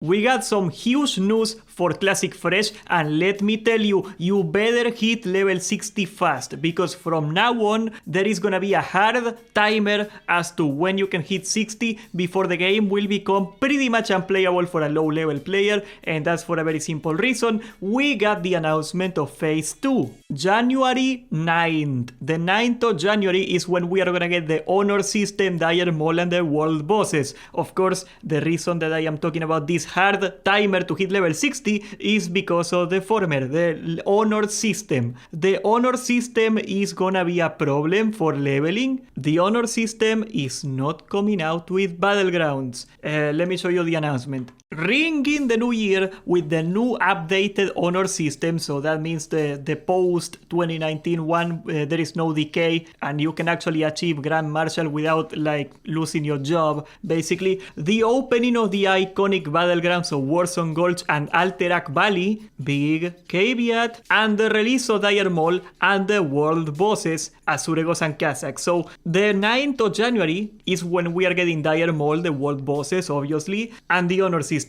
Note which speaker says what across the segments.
Speaker 1: We got some huge news for Classic Fresh, and let me tell you, you better hit level 60 fast, because from now on there is gonna be a hard timer as to when you can hit 60 before the game will become pretty much unplayable for a low level player, and that's for a very simple reason. We got the announcement of Phase 2. January 9th. The 9th of January is when we are gonna get the Honor System, Dire Maul, and the World Bosses. Of course, the reason that I am talking about this hard timer to hit level 60 is because of the former, the Honor System. The Honor System is gonna be a problem for leveling. The Honor System is not coming out with Battlegrounds. Let me show you the announcement. Ringing the new year with the new updated Honor System, so that means the post 2019 one, there is no decay and you can actually achieve Grand Marshal without like losing your job. Basically, the opening of the iconic Battlegrounds of Warzone Gulch and Alterac Valley, big caveat, and the release of Dire Maul and the World Bosses, Azuregos and Kazakh. So the 9th of January is when we are getting Dire Maul, the World Bosses obviously, and the Honor System.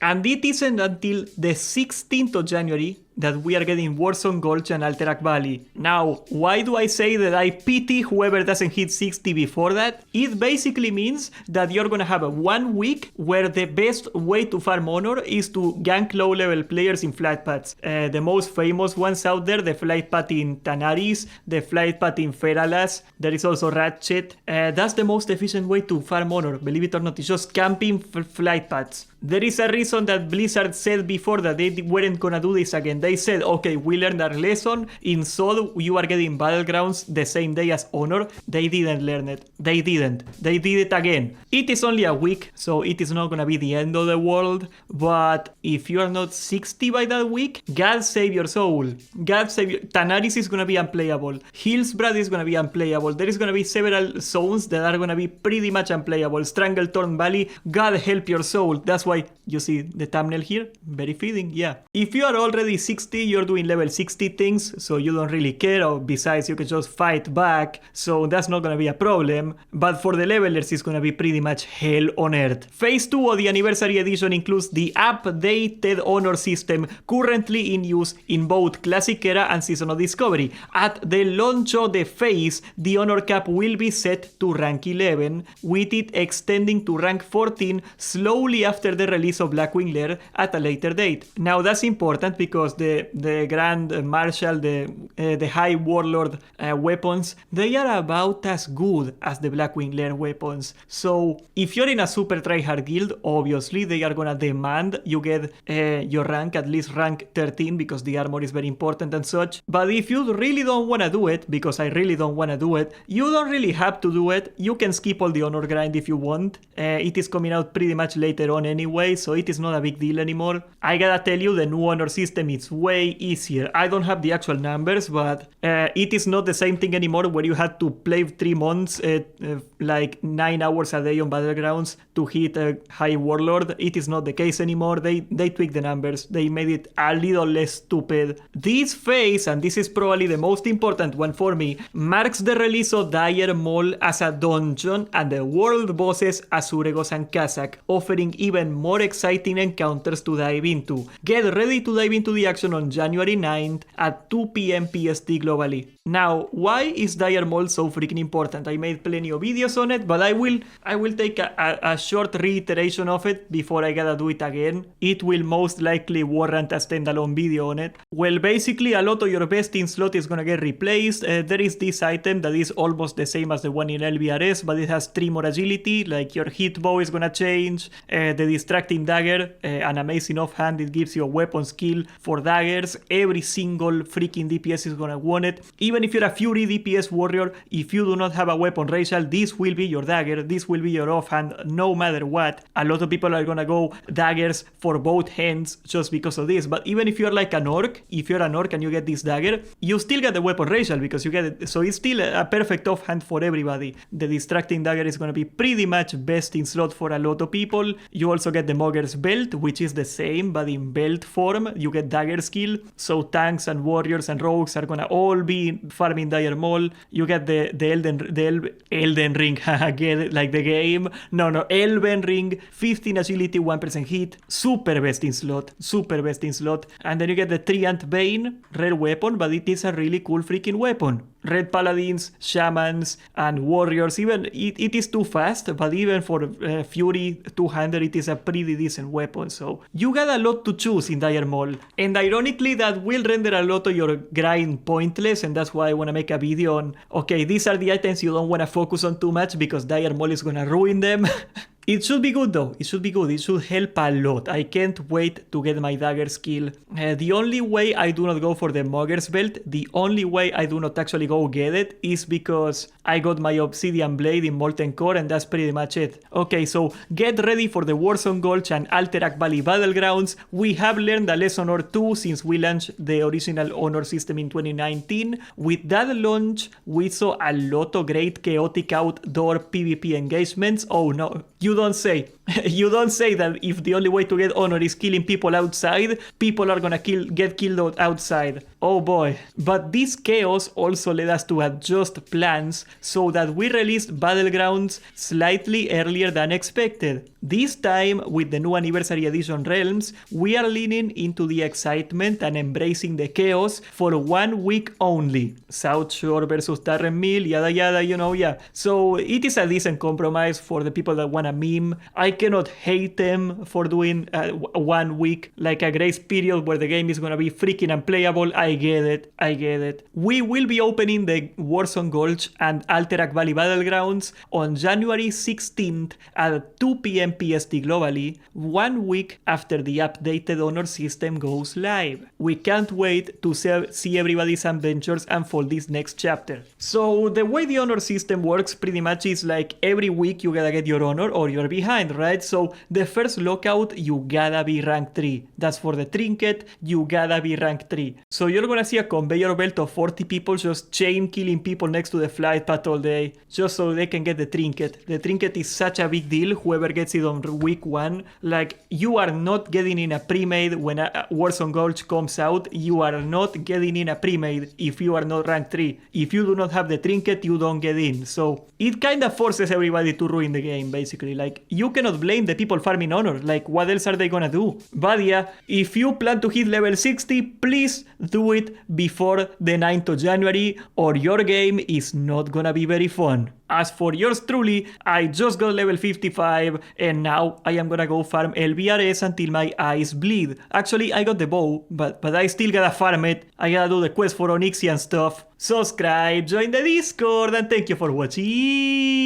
Speaker 1: And it isn't until the 16th of January that we are getting Warzone Gulch and Alterac Valley. Now, why do I say that I pity whoever doesn't hit 60 before that? It basically means that you're gonna have a 1 week where the best way to farm honor is to gank low level players in flight paths. The most famous ones out there, the flight path in Tanaris, the flight path in Feralas, there is also Ratchet. That's the most efficient way to farm honor, believe it or not, it's just camping flight paths. There is a reason that Blizzard said before that they weren't gonna do this again. They said, okay, we learned our lesson. In SOD, you are getting Battlegrounds the same day as Honor. They didn't learn it. They didn't. They did it again. It is only a week, so it is not gonna be the end of the world. But if you are not 60 by that week, God save your soul. God save you. Tanaris is gonna be unplayable. Hillsbrad is gonna be unplayable. There is gonna be several zones that are gonna be pretty much unplayable. Stranglethorn Valley, God help your soul. That's why you see the thumbnail here. Very fitting, yeah. If you are already 60, you're doing level 60 things, so you don't really care, or besides you can just fight back, so that's not gonna be a problem. But for the levelers, it's gonna be pretty much hell on earth. Phase 2 of the Anniversary Edition includes the updated Honor System currently in use in both Classic Era and Season of Discovery. At the launch of the phase, the Honor Cap will be set to rank 11, with it extending to rank 14 slowly after the release of Blackwing Lair at a later date. Now that's important because the Grand Marshal, the High Warlord weapons, they are about as good as the Blackwing Lair weapons. So if you're in a super tryhard guild, obviously they are gonna demand you get your rank, at least rank 13, because the armor is very important and such. But if you really don't wanna do it, because I really don't wanna do it, you don't really have to do it. You can skip all the honor grind if you want. It is coming out pretty much later on anyway, so it is not a big deal anymore. I gotta tell you, the new honor system is way easier. I don't have the actual numbers, but it is not the same thing anymore where you had to play 3 months, like 9 hours a day on Battlegrounds to hit a High Warlord. It is not the case anymore. They tweaked the numbers. They made it a little less stupid. This phase, and this is probably the most important one for me, marks the release of Dire Maul as a dungeon and the world bosses Azuregos and Kazakh, offering even more exciting encounters to dive into. Get ready to dive into the action on January 9th at 2 PM PST globally. Now, why is Dire Maul so freaking important? I made plenty of videos on it, but I will take a short reiteration of it before I gotta do it again. It will most likely warrant a standalone video on it. Well, basically, a lot of your besting slot is gonna get replaced. There is this item that is almost the same as the one in LBRS, but it has 3 more agility, like your hit bow is gonna change, the distracting dagger, an amazing offhand, it gives you a weapon skill for daggers. Every single freaking DPS is gonna want it. Even if you're a Fury DPS warrior, if you do not have a weapon racial, this will be your dagger, this will be your offhand, no matter what. A lot of people are gonna go daggers for both hands just because of this, but even if you're like an orc, if you're an orc and you get this dagger, you still get the weapon racial because you get it, so it's still a perfect offhand for everybody. The distracting dagger is gonna be pretty much best in slot for a lot of people. You also get the Mogger's belt, which is the same but in belt form. You get dagger skill, so tanks and warriors and rogues are gonna all be farming Dire Maul. You get the Elden Ring, get it, like the game. No, Elven Ring, 15 agility, 1% hit, super best in slot. And then you get the Treant Bane, rare weapon, but it is a really cool freaking weapon. Red paladins, shamans, and warriors. Even it is too fast, but even for Fury 200, it is a pretty decent weapon. So you got a lot to choose in Dire Maul. And ironically, that will render a lot of your grind pointless, and that's why I want to make a video on, okay, these are the items you don't want to focus on too much because Dire Maul is gonna ruin them. It should be good though, it should be good, it should help a lot. I can't wait to get my dagger skill. The only way I do not go for the Mogger's Belt, the only way I do not actually go get it is because I got my Obsidian Blade in Molten Core and that's pretty much it. Okay, so get ready for the Warzone Gulch and Alterac Valley Battlegrounds. We have learned a lesson or two since we launched the original honor system in 2019. With that launch, we saw a lot of great chaotic outdoor PvP engagements. Oh no, you don't say. You don't say that if the only way to get honor is killing people outside, people are gonna get killed outside. Oh boy. But this chaos also led us to adjust plans so that we released Battlegrounds slightly earlier than expected. This time, with the new Anniversary Edition Realms, we are leaning into the excitement and embracing the chaos for 1 week only. South Shore versus Tarren Mill, yada yada, you know, yeah. So it is a decent compromise for the people that wanna meme. I cannot hate them for doing 1 week, like a grace period where the game is gonna be freaking unplayable. I get it. We will be opening the Warzone Gulch and Alterac Valley Battlegrounds on January 16th at 2 p.m. PST globally, 1 week after the updated honor system goes live. We can't wait to see everybody's adventures unfold this next chapter. So the way the honor system works pretty much is like every week you gotta get your honor or you're behind, right? So the first lockout, you gotta be rank 3. That's for the trinket, you gotta be rank 3. So you're gonna see a conveyor belt of 40 people just chain killing people next to the flight path all day, just so they can get the trinket. The trinket is such a big deal, whoever gets it on week 1. Like, you are not getting in a pre-made when a Warzone Gulch comes out. You are not getting in a pre-made if you are not rank 3. If you do not have the trinket, you don't get in. So it kind of forces everybody to ruin the game, basically. Like, you cannot blame the people farming honor. Like, what else are they gonna do? But yeah, if you plan to hit level 60, please do it before the 9th of January or your game is not gonna be very fun. As for yours truly, I just got level 55 and now I am gonna go farm LBRS until my eyes bleed. Actually, I got the bow, but I still gotta farm it. I gotta do the quest for Onyxia and stuff. Subscribe, join the Discord, and thank you for watching.